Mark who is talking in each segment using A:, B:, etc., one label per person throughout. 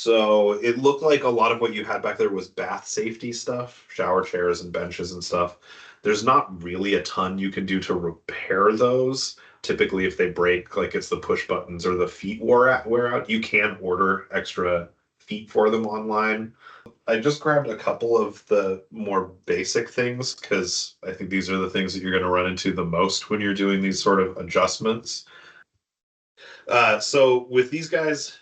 A: So it looked like a lot of what you had back there was bath safety stuff, shower chairs and benches and stuff. There's not really a ton you can do to repair those. Typically, if they break, like it's the push buttons or the feet wear out, you can order extra feet for them online. I just grabbed a couple of the more basic things because I think these are the things that you're going to run into the most when you're doing these sort of adjustments. So with these guys,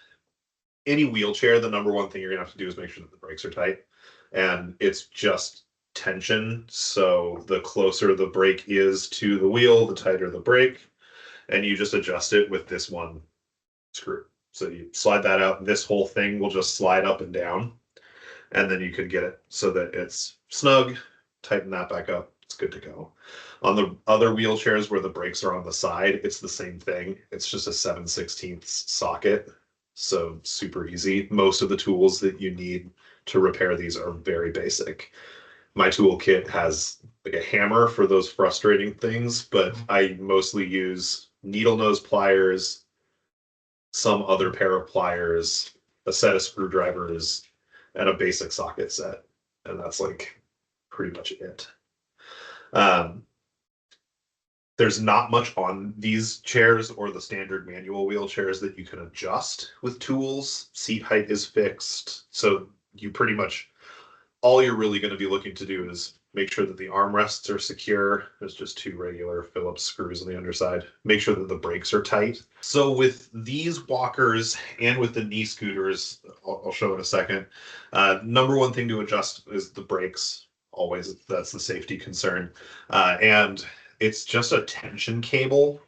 A: any wheelchair, the number one thing you're gonna have to do is make sure that the brakes are tight. And it's just tension. So the closer the brake is to the wheel, the tighter the brake. And you just adjust it with this one screw. So you slide that out, and this whole thing will just slide up and down. And then you can get it so that it's snug, tighten that back up. It's good to go. On the other wheelchairs where the brakes are on the side, it's the same thing. It's just a 7/16 socket. So super easy. Most of the tools that you need to repair these are very basic. My toolkit has like a hammer for those frustrating things, but I mostly use needle nose pliers, some other pair of pliers, a set of screwdrivers, and a basic socket set. And that's like pretty much it. Um, there's not much on these chairs or the standard manual wheelchairs that you can adjust with tools. Seat height is fixed. So you pretty much, all you're really going to be looking to do is make sure that the armrests are secure. There's just two regular Phillips screws on the underside. Make sure that the brakes are tight. So with these walkers and with the knee scooters, I'll show in a second. Number one thing to adjust is the brakes. Always, that's the safety concern. And it's just a tension cable.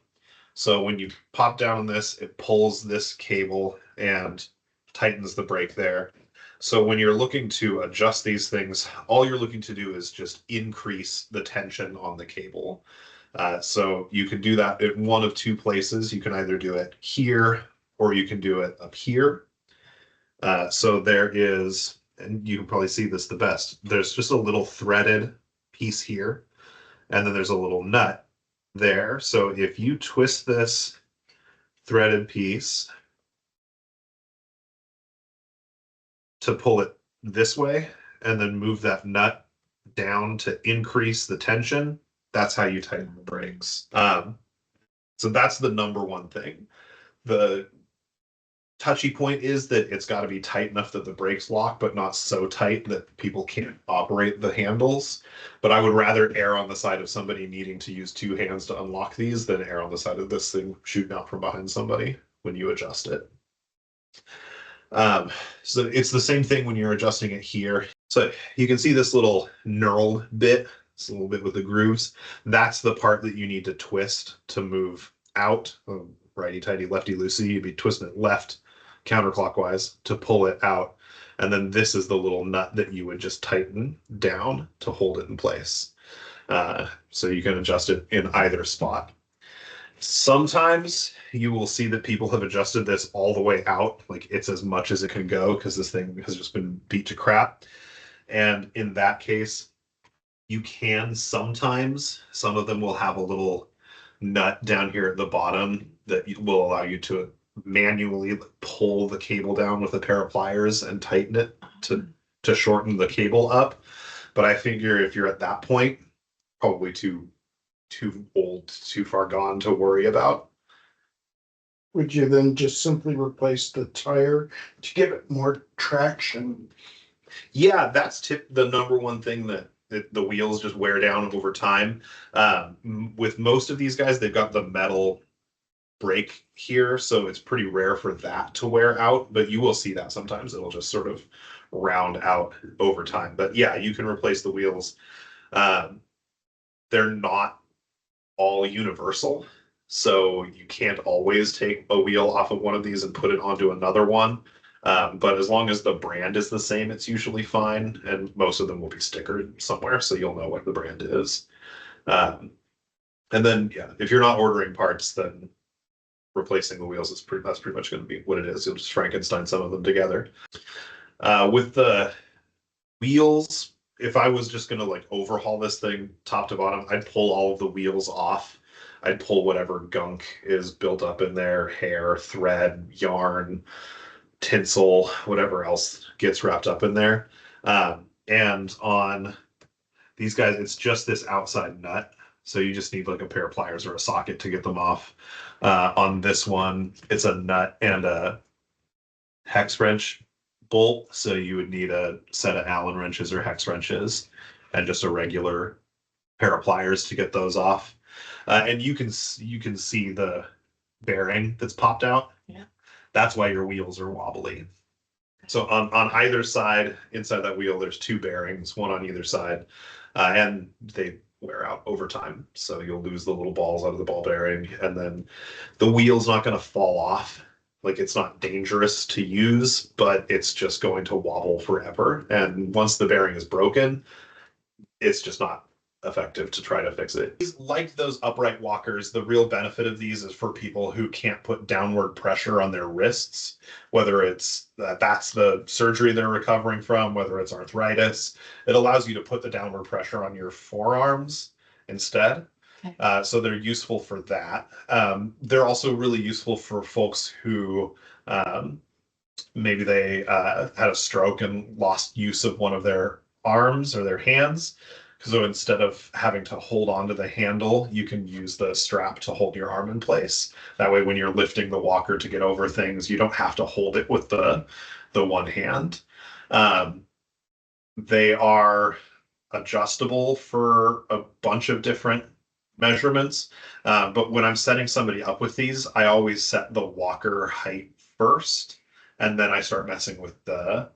A: So when you pop down this, it pulls this cable and tightens the brake there. So when you're looking to adjust these things, all you're looking to do is just increase the tension on the cable. So you can do that in one of two places. You can either do it here or you can do it up here. So there is, and you can probably see this the best, there's just a little threaded piece here, and then there's a little nut there. So if you twist this threaded piece to pull it this way and then move that nut down to increase the tension, that's how you tighten the brakes. So that's the number one thing. The touchy point is that it's got to be tight enough that the brakes lock, but not so tight that people can't operate the handles. But I would rather err on the side of somebody needing to use two hands to unlock these than err on the side of this thing shooting out from behind somebody when you adjust it. So it's the same thing when you're adjusting it here. So you can see this little knurled bit, this little bit with the grooves. That's the part that you need to twist to move out. Righty tighty, lefty loosey. You'd be twisting it left counterclockwise to pull it out. And then this is the little nut that you would just tighten down to hold it in place. So you can adjust it in either spot. Sometimes you will see that people have adjusted this all the way out, like it's as much as it can go because this thing has just been beat to crap. And in that case, you can sometimes, some of them will have a little nut down here at the bottom that will allow you to manually pull the cable down with a pair of pliers and tighten it to shorten the cable up. But I figure if you're at that point, probably too old, too far gone to worry about.
B: Would you then just simply replace the tire to give it more traction?
A: Yeah, that's the number one thing that the wheels just wear down over time. With most of these guys, they've got the metal brake here, so it's pretty rare for that to wear out, but you will see that sometimes. It'll just sort of round out over time. But yeah, you can replace the wheels. They're not all universal, so you can't always take a wheel off of one of these and put it onto another one. But as long as the brand is the same, it's usually fine. And most of them will be stickered somewhere, so you'll know what the brand is. And then, yeah, if you're not ordering parts, then replacing the wheels is that's pretty much going to be what it is. You'll just Frankenstein some of them together. With the wheels, if I was just going to like overhaul this thing top to bottom, I'd pull all of the wheels off. I'd pull whatever gunk is built up in there, hair, thread, yarn, tinsel, whatever else gets wrapped up in there. And on these guys, it's just this outside nut. So you just need like a pair of pliers or a socket to get them off. On this one, it's a nut and a hex wrench bolt. So you would need a set of Allen wrenches or hex wrenches and just a regular pair of pliers to get those off. And you can see the bearing that's popped out.
C: Yeah.
A: That's why your wheels are wobbly. So on either side, inside that wheel, there's two bearings, one on either side, and they wear out over time. So you'll lose the little balls out of the ball bearing, and then the wheel's not going to fall off. Like, it's not dangerous to use, but it's just going to wobble forever. And once the bearing is broken, it's just not effective to try to fix it. Like those upright walkers, the real benefit of these is for people who can't put downward pressure on their wrists, whether it's that's the surgery they're recovering from, whether it's arthritis. It allows you to put the downward pressure on your forearms instead.
C: Okay.
A: So they're useful for that. They're also really useful for folks who maybe they had a stroke and lost use of one of their arms or their hands. So instead of having to hold onto the handle, you can use the strap to hold your arm in place. That way, when you're lifting the walker to get over things, you don't have to hold it with the one hand. They are adjustable for a bunch of different measurements. But when I'm setting somebody up with these, I always set the walker height first, and then I start messing with the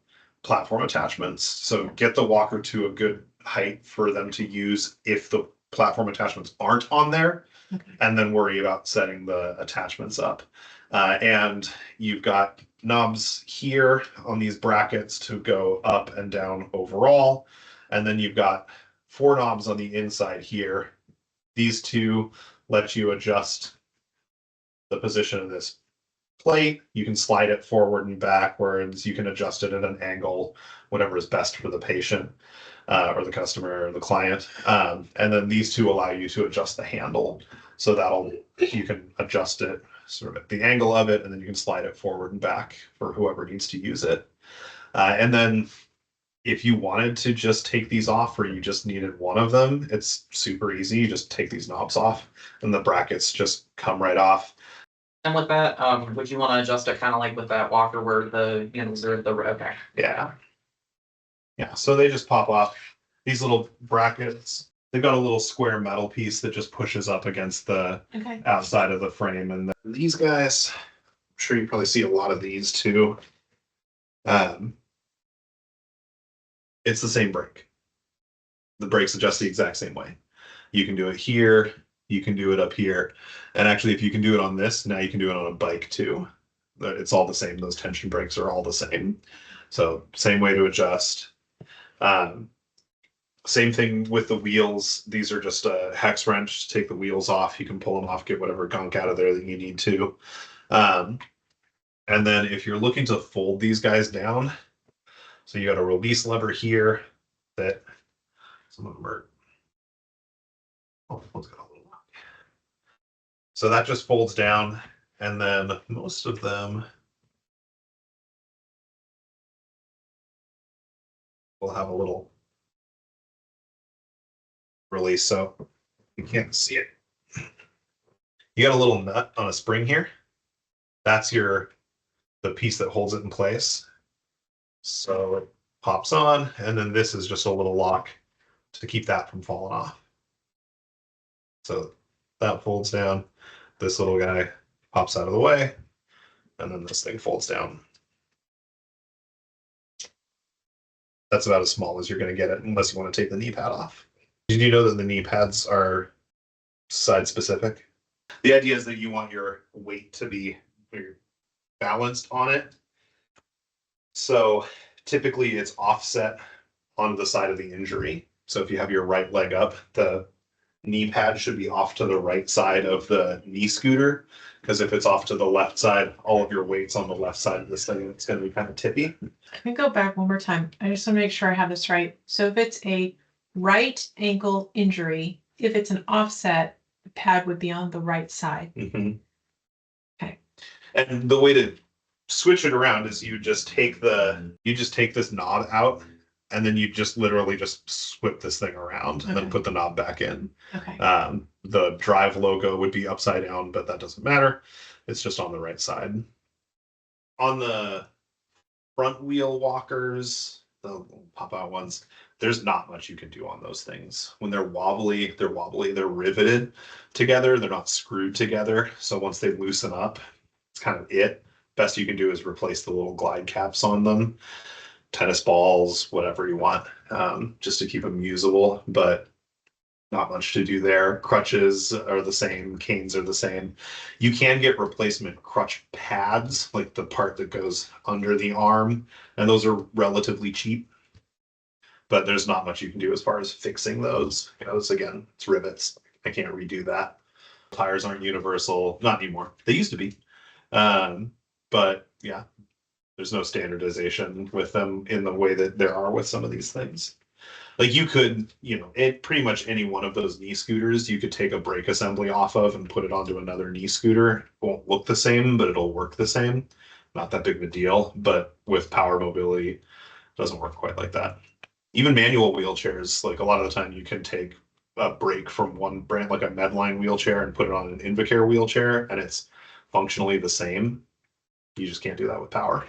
A: platform attachments. So get the walker to a good height for them to use if the platform attachments aren't on there,
C: Okay.
A: and then worry about setting the attachments up. And you've got knobs here on these brackets to go up and down overall. And then you've got 4 knobs on the inside here. These 2 let you adjust the position of this plate. You can slide it forward and backwards. You can adjust it at an angle, whatever is best for the patient or the customer or the client. And then these 2 allow you to adjust the handle. So you can adjust it sort of at the angle of it, and then you can slide it forward and back for whoever needs to use it. And then if you wanted to just take these off or you just needed one of them, it's super easy. You just take these knobs off and the brackets just come right off.
C: And with that, would you want to adjust it kind of like with that walker where the handles are okay?
A: Yeah. Yeah, so they just pop off. These little brackets, they've got a little square metal piece that just pushes up against the
C: Okay.
A: outside of the frame. And these guys, I'm sure you probably see a lot of these too. It's the same brake. The brakes adjust the exact same way. You can do it here, you can do it up here. And actually, if you can do it on this, now you can do it on a bike too. It's all the same. Those tension brakes are all the same. So same way to adjust. Same thing with the wheels. These are just a hex wrench to take the wheels off. You can pull them off, get whatever gunk out of there that you need to. And then if you're looking to fold these guys down, so you got a release lever here that some of them are. Oh, one's got a little lock. So that just folds down, and then most of them will have a little release, so you can't see it. You got a little nut on a spring here. That's the piece that holds it in place. So it pops on, and then this is just a little lock to keep that from falling off. So that folds down. This little guy pops out of the way, and then this thing folds down. That's about as small as you're going to get it, unless you want to take the knee pad off. Did you know that the knee pads are side specific? The idea is that you want your weight to be balanced on it. So typically it's offset on the side of the injury. So if you have your right leg up, the knee pad should be off to the right side of the knee scooter. Because if it's off to the left side, all of your weight's on the left side of this thing. It's going to be kind of tippy.
D: Can we go back one more time? I just want to make sure I have this right. So if it's a right ankle injury, if it's an offset, the pad would be on the right side.
A: Mm-hmm.
D: Okay.
A: And the way to switch it around is you just take this knob out, and then you just literally just swip this thing around and then
D: Okay.
A: put the knob back in.
D: Okay.
A: The drive logo would be upside down, but that doesn't matter. It's just on the right side. On the front wheel walkers, the pop out ones, there's not much you can do on those things. When they're wobbly, they're riveted together, they're not screwed together. So once they loosen up, it's kind of it. Best you can do is replace the little glide caps on them, tennis balls, whatever you want, just to keep them usable, but not much to do there. Crutches are the same, canes are the same. You can get replacement crutch pads, like the part that goes under the arm, and those are relatively cheap. But there's not much you can do as far as fixing those. Because again, it's rivets. I can't redo that. Tires aren't universal, not anymore. They used to be. But yeah, there's no standardization with them in the way that there are with some of these things. Like you could, pretty much any one of those knee scooters, you could take a brake assembly off of and put it onto another knee scooter. It won't look the same, but it'll work the same. Not that big of a deal, but with power mobility, it doesn't work quite like that. Even manual wheelchairs, like a lot of the time you can take a brake from one brand, like a Medline wheelchair, and put it on an Invacare wheelchair, and it's functionally the same. You just can't do that with power.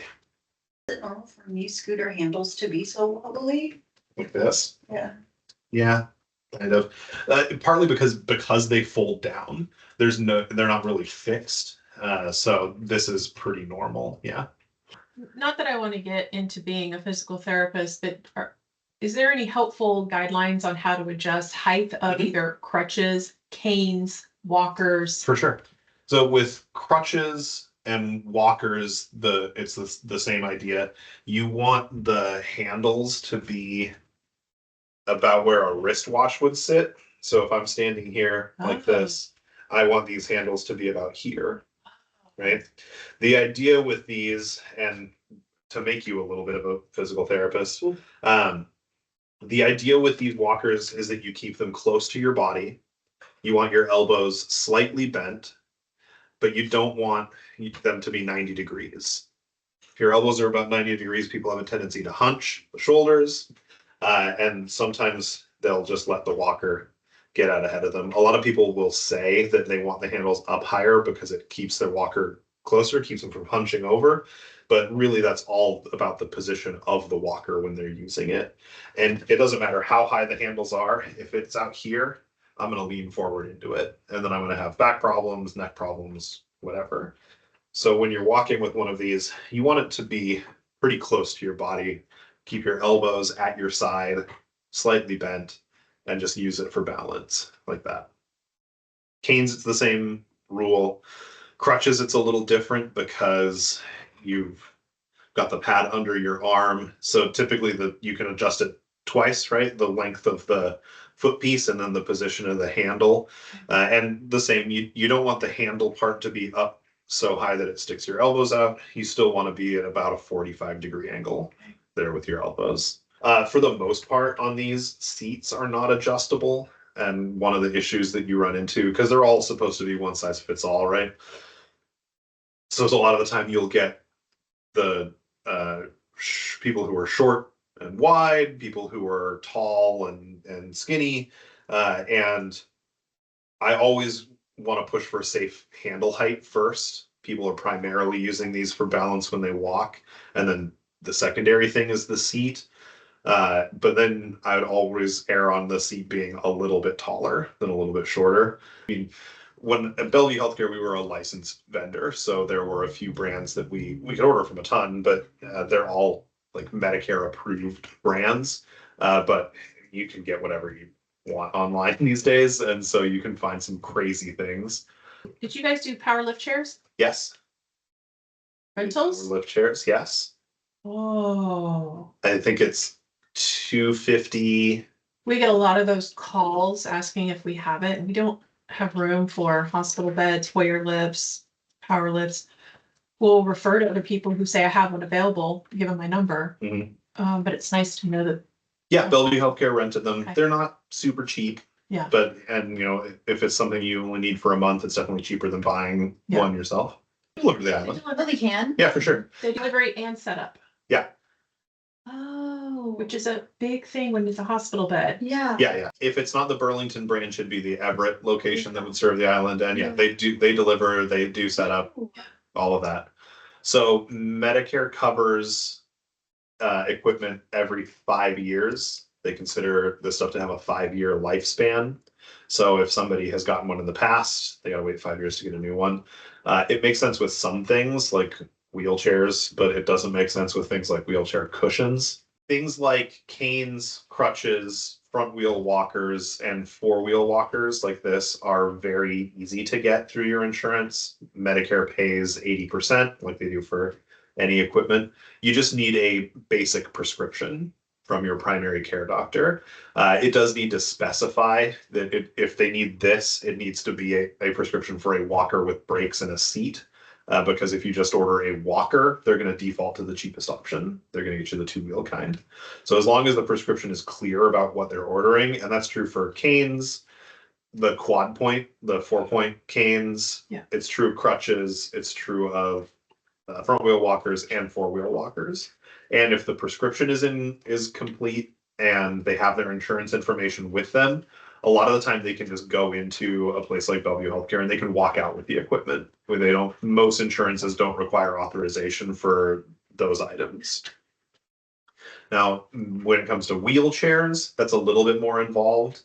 E: Is it normal for knee scooter handles to be so wobbly?
A: Like this.
E: Yeah.
A: Yeah, kind of. Partly because they fold down. They're not really fixed. So this is pretty normal. Yeah.
D: Not that I want to get into being a physical therapist, but is there any helpful guidelines on how to adjust height of either crutches, canes, walkers?
A: For sure. So with crutches and walkers, it's the same idea. You want the handles to be about where a wristwatch would sit. So if I'm standing here like this, I want these handles to be about here, right? The idea with these, and to make you a little bit of a physical therapist, the idea with these walkers is that you keep them close to your body. You want your elbows slightly bent, but you don't want them to be 90 degrees. If your elbows are about 90 degrees, people have a tendency to hunch the shoulders. And sometimes they'll just let the walker get out ahead of them. A lot of people will say that they want the handles up higher because it keeps their walker closer, keeps them from hunching over. But really, that's all about the position of the walker when they're using it. And it doesn't matter how high the handles are. If it's out here, I'm going to lean forward into it. And then I'm going to have back problems, neck problems, whatever. So when you're walking with one of these, you want it to be pretty close to your body. Keep your elbows at your side, slightly bent, and just use it for balance like that. Canes, it's the same rule. Crutches, it's a little different because you've got the pad under your arm. So typically you can adjust it twice, right? The length of the foot piece and then the position of the handle. And the same, you don't want the handle part to be up so high that it sticks your elbows out. You still want to be at about a 45-degree angle there with your elbows. For the most part on these, seats are not adjustable. And one of the issues that you run into, because they're all supposed to be one size fits all, right? So a lot of the time you'll get the people who are short and wide, people who are tall and skinny. And I always want to push for safe handle height first. People are primarily using these for balance when they walk. And then the secondary thing is the seat. But then I would always err on the seat being a little bit taller than a little bit shorter. I mean, when at Bellevue Healthcare, we were a licensed vendor. So there were a few brands that we could order from a ton, but they're all like Medicare approved brands. But you can get whatever you want online these days. And so you can find some crazy things.
D: Did you guys do power lift chairs?
A: Yes.
D: Rentals?
A: Lift chairs, yes.
D: Oh.
A: I think it's $250.
D: We get a lot of those calls asking if we have it, and we don't have room for hospital beds, Hoyer lifts, power lifts. We'll refer to other people who say I have one available, give them my number.
A: Mhm.
D: But it's nice to know that.
A: Yeah, Bellevue Healthcare rented them.
D: Okay.
A: They're not super cheap.
D: Yeah.
A: But if it's something you only need for a month, it's definitely cheaper than buying
D: Yeah.
A: one yourself. Deliver to the island.
E: Oh, they can?
A: Yeah, for sure.
D: They delivery and setup,
E: Oh.
D: which is a big thing when it's a hospital bed.
E: Yeah.
A: Yeah. If it's not the Burlington branch, it'd be the Everett location that would serve the island. And yeah,
E: Yeah.
A: they deliver, they do set up, all of that. So Medicare covers equipment every 5 years. They consider this stuff to have a 5-year lifespan. So if somebody has gotten one in the past, they gotta wait 5 years to get a new one. It makes sense with some things like wheelchairs, but it doesn't make sense with things like wheelchair cushions. Things like canes, crutches, front wheel walkers, and 4-wheel walkers like this are very easy to get through your insurance. Medicare pays 80%, like they do for any equipment. You just need a basic prescription from your primary care doctor. It does need to specify that if they need this, it needs to be a prescription for a walker with brakes and a seat. Because if you just order a walker, they're going to default to the cheapest option. They're going to get you the 2-wheel kind. So as long as the prescription is clear about what they're ordering, and that's true for canes, the quad point, the 4-point canes, it's true of crutches, it's true of front wheel walkers and 4-wheel walkers. And if the prescription is complete and they have their insurance information with them, a lot of the time they can just go into a place like Bellevue Healthcare and they can walk out with the equipment. Where they don't, most insurances don't require authorization for those items. Now, when it comes to wheelchairs, that's a little bit more involved.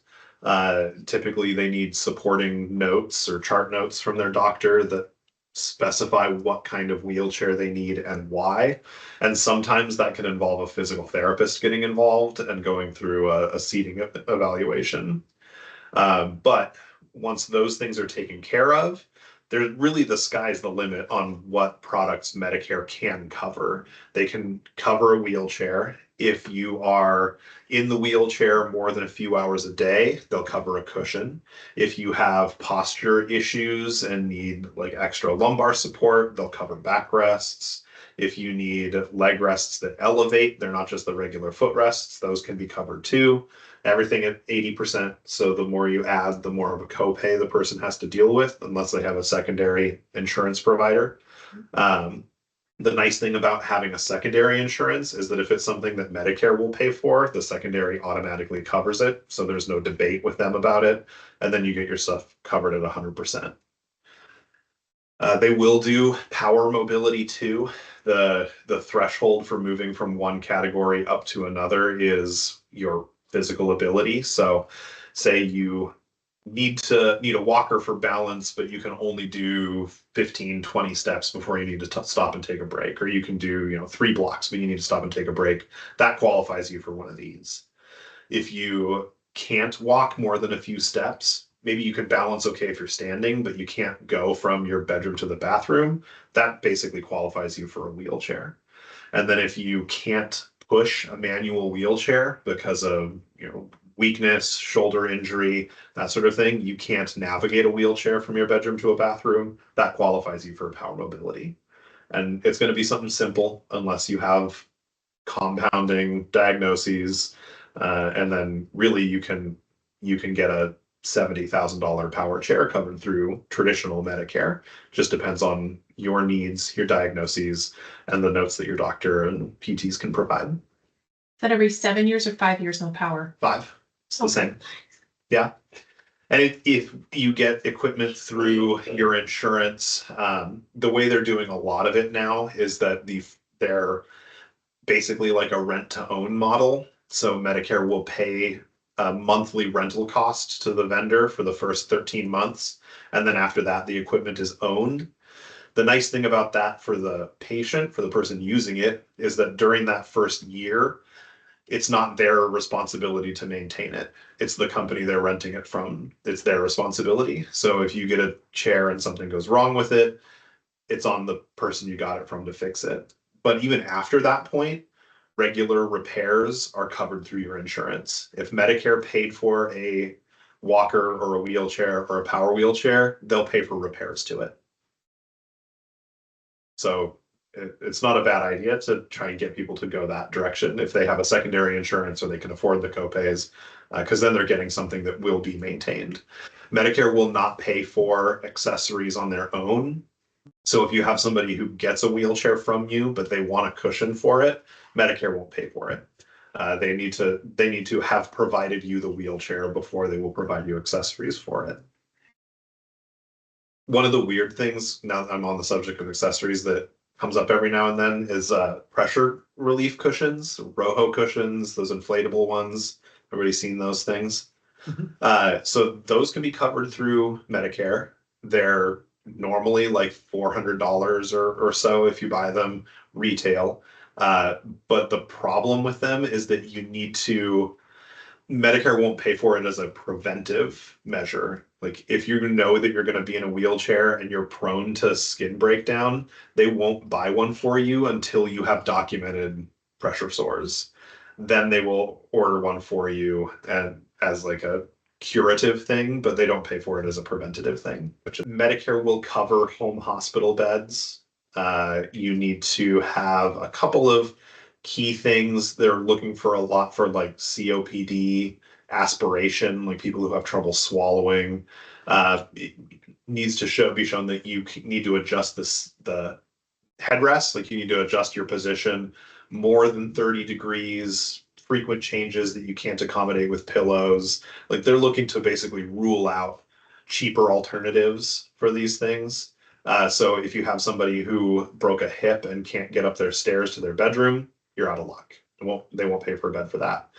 A: Typically they need supporting notes or chart notes from their doctor that specify what kind of wheelchair they need and why. And sometimes that can involve a physical therapist getting involved and going through a seating evaluation. But once those things are taken care of, there's really the sky's the limit on what products Medicare can cover. They can cover a wheelchair. If you are in the wheelchair more than a few hours a day, they'll cover a cushion. If you have posture issues and need like extra lumbar support, they'll cover backrests. If you need leg rests that elevate, they're not just the regular foot rests, those can be covered too. Everything at 80%. So the more you add, the more of a copay the person has to deal with, unless they have a secondary insurance provider. The nice thing about having a secondary insurance is that if it's something that Medicare will pay for, the secondary automatically covers it. So there's no debate with them about it. And then you get your stuff covered at 100%. They will do power mobility too. The threshold for moving from one category up to another is your physical ability. So say you need a walker for balance, but you can only do 15-20 steps before you need to stop and take a break, or you can do 3 blocks but you need to stop and take a break. That qualifies you for one of these. If you can't walk more than a few steps, maybe you can balance okay if you're standing, but you can't go from your bedroom to the bathroom, that basically qualifies you for a wheelchair. And then if you can't push a manual wheelchair because of weakness, shoulder injury, that sort of thing, you can't navigate a wheelchair from your bedroom to a bathroom, that qualifies you for power mobility. And it's going to be something simple unless you have compounding diagnoses, and then really you can get a $70,000 power chair covered through traditional Medicare. Just depends on your needs, your diagnoses, and the notes that your doctor and PTs can provide.
D: Is that every 7 years or 5 years, no power?
A: 5. It's the same. Yeah. And if you get equipment through your insurance, the way they're doing a lot of it now is that they're basically like a rent to own model. So Medicare will pay a monthly rental cost to the vendor for the first 13 months. And then after that, the equipment is owned. The nice thing about that for the patient, for the person using it, is that during that first year, it's not their responsibility to maintain it. It's the company they're renting it from. It's their responsibility. So if you get a chair and something goes wrong with it, it's on the person you got it from to fix it. But even after that point, regular repairs are covered through your insurance. If Medicare paid for a walker or a wheelchair or a power wheelchair, they'll pay for repairs to it. So it's not a bad idea to try and get people to go that direction if they have a secondary insurance or they can afford the copays, because then they're getting something that will be maintained. Medicare will not pay for accessories on their own. So if you have somebody who gets a wheelchair from you, but they want a cushion for it, Medicare won't pay for it. They need to have provided you the wheelchair before they will provide you accessories for it. One of the weird things, now that I'm on the subject of accessories, that comes up every now and then is pressure relief cushions, Roho cushions, those inflatable ones. Everybody's seen those things. So those can be covered through Medicare. They're normally like $400 or so if you buy them retail. But the problem with them is that Medicare won't pay for it as a preventive measure. Like if you know that you're going to be in a wheelchair and you're prone to skin breakdown, they won't buy one for you until you have documented pressure sores. Then they will order one for you and as like a curative thing, but they don't pay for it as a preventative thing. Which Medicare will cover home hospital beds. You need to have a couple of key things. They're looking for a lot for like COPD, aspiration, like people who have trouble swallowing. It needs to be shown that you need to adjust the headrest, like you need to adjust your position more than 30 degrees, frequent changes that you can't accommodate with pillows. Like they're looking to basically rule out cheaper alternatives for these things. So if you have somebody who broke a hip and can't get up their stairs to their bedroom, you're out of luck. They won't pay for a bed for that.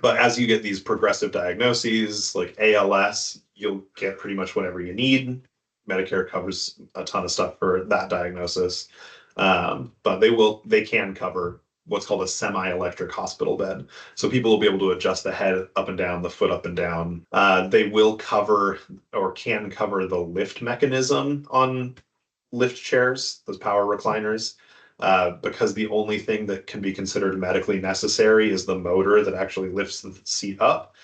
A: But as you get these progressive diagnoses like ALS, you'll get pretty much whatever you need. Medicare covers a ton of stuff for that diagnosis. But they can cover what's called a semi-electric hospital bed. So people will be able to adjust the head up and down, the foot up and down. They will cover or can cover the lift mechanism on lift chairs, those power recliners. Because the only thing that can be considered medically necessary is the motor that actually lifts the seat up.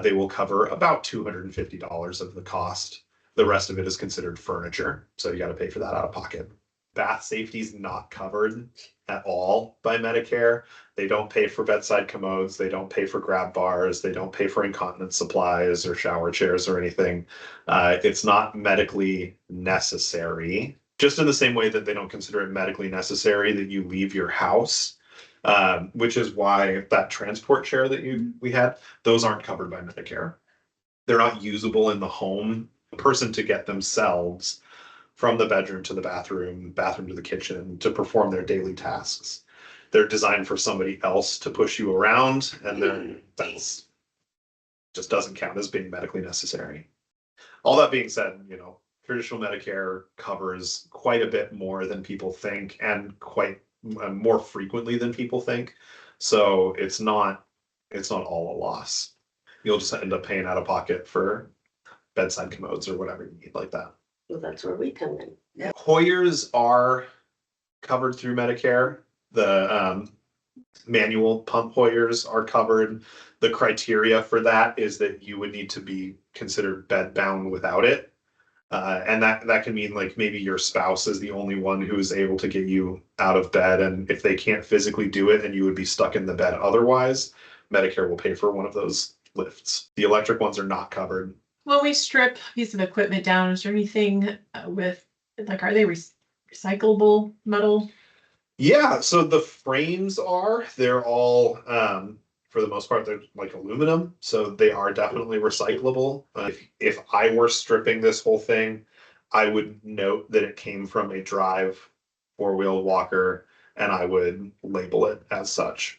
A: They will cover about $250 of the cost. The rest of it is considered furniture, so you got to pay for that out of pocket. Bath safety is not covered at all by Medicare. They don't pay for bedside commodes. They don't pay for grab bars. They don't pay for incontinence supplies or shower chairs or anything. It's not medically necessary. Just in the same way that they don't consider it medically necessary that you leave your house, which is why that transport chair that we had, those aren't covered by Medicare. They're not usable in the home. A person to get themselves from the bedroom to the bathroom to the kitchen to perform their daily tasks. They're designed for somebody else to push you around, and that's just doesn't count as being medically necessary. All that being said, traditional Medicare covers quite a bit more than people think and quite more frequently than people think. So it's not all a loss. You'll just end up paying out of pocket for bedside commodes or whatever you need like that.
F: Well, that's where we come in.
A: Hoyers are covered through Medicare. The manual pump Hoyers are covered. The criteria for that is that you would need to be considered bed bound without it. And that can mean like maybe your spouse is the only one who is able to get you out of bed. And if they can't physically do it and you would be stuck in the bed otherwise, Medicare will pay for one of those lifts. The electric ones are not covered.
D: When we strip a piece of equipment down, is there anything with, like, are they recyclable metal?
A: Yeah, so the frames they're all, for the most part, they're like aluminum, so they are definitely recyclable. If I were stripping this whole thing, I would note that it came from a Drive 4-wheel walker, and I would label it as such.